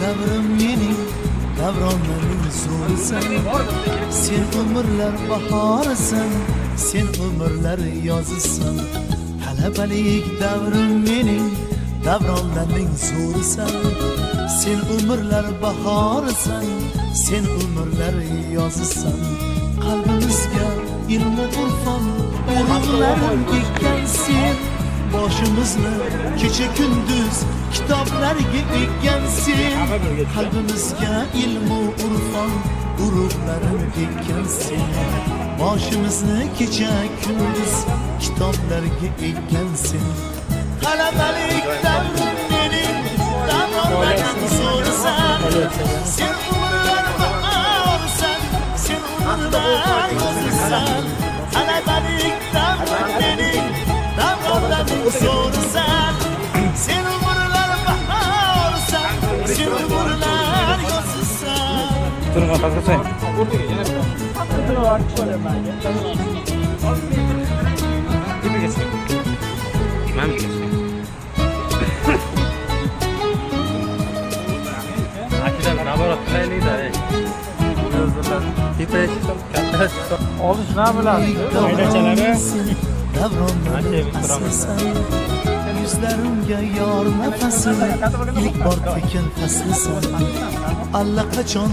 Davrim mening, davronlaring zo'risan. Sen umrlar bahorisan, sen umrlar yozisan. Talabalik davrim mening, davronlaring zo'risan. Sen umrlar bahorisan, sen umrlar yozisan. Qalbimizga ilm va urfon urug'laring ekkan sen. Boshimizni kecha kunduz kitoblarga ekkan sen. Qalbimizga ilm va urfon urug'laring ekkan sen. Boshimizni kecha kunduz kitoblarga ekkan sen. Talabalik davrim mening, davronlaring zo'risan. Sen umrlar bahorisan, sen umrlar yozisan. Talabalik davrim mening, davronlaring zo'risan. Sen umrlar bahorisan, sen umrlar yozisan. Turma qazqasan. Imam Akidan naborat qilaylik-da. Tepash katta. Olish nima bo'ladi? Maydachalari davronlaring aslisan. Yuzlarimga yor nafasin, ilk bor tekin faslisan. Allaqachon